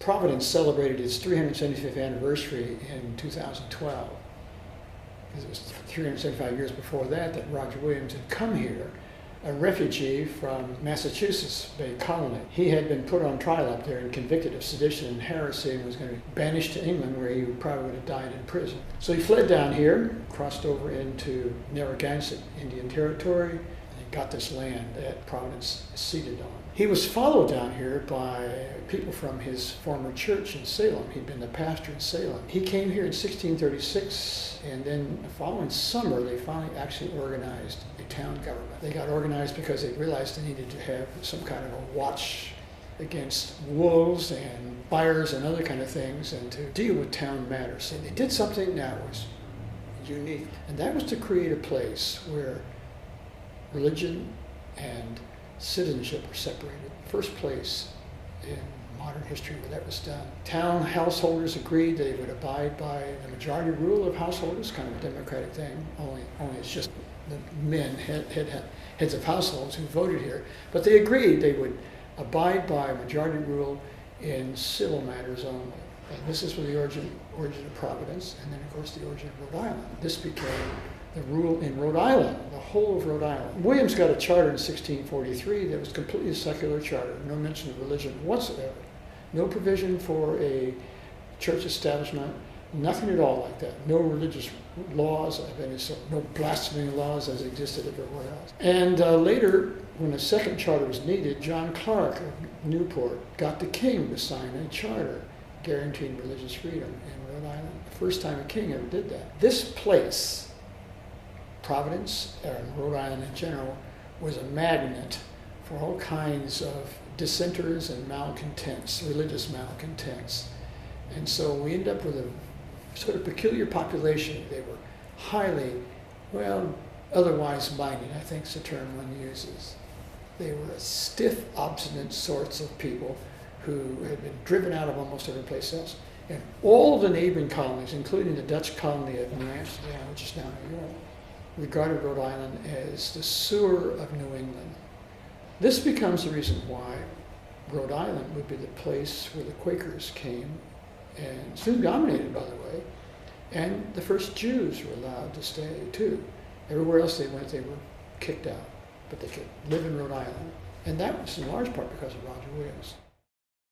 Providence celebrated its 375th anniversary in 2012. Because it was 375 years before that Roger Williams had come here, a refugee from Massachusetts Bay Colony. He had been put on trial up there and convicted of sedition and heresy and was going to be banished to England, where he probably would have died in prison. So he fled down here, crossed over into Narragansett Indian Territory, and he got this land that Providence is seated on. He was followed down here by people from his former church in Salem. He'd been the pastor in Salem. He came here in 1636, and then the following summer they finally actually organized a town government. They got organized because they realized they needed to have some kind of a watch against wolves and fires and other kind of things, and to deal with town matters. And they did something that was unique, and that was to create a place where religion and citizenship were separated. First place in modern history where that was done. Town householders agreed they would abide by the majority rule of householders, kind of a democratic thing, only it's just the men, heads of households who voted here. But they agreed they would abide by majority rule in civil matters only. And this is where the origin of Providence, and then of course the origin of Rhode Island. This became the rule in Rhode Island, the whole of Rhode Island. Williams got a charter in 1643 that was completely a secular charter, no mention of religion whatsoever. No provision for a church establishment, nothing at all like that. No religious laws of any sort, no blasphemy laws as existed everywhere else. And later, when a second charter was needed, John Clark of Newport got the king to sign a charter guaranteeing religious freedom in Rhode Island. The first time a king ever did that. This place, Providence, and Rhode Island in general, was a magnet for all kinds of dissenters and malcontents, religious malcontents. And so we end up with a sort of peculiar population. They were highly, otherwise minded, I think is the term one uses. They were stiff, obstinate sorts of people who had been driven out of almost every place else. And all the neighboring colonies, including the Dutch colony of New Amsterdam, which is now New York, regarded Rhode Island as the sewer of New England. This becomes the reason why Rhode Island would be the place where the Quakers came, and soon dominated, by the way, and the first Jews were allowed to stay too. Everywhere else they went, they were kicked out, but they could live in Rhode Island. And that was in large part because of Roger Williams.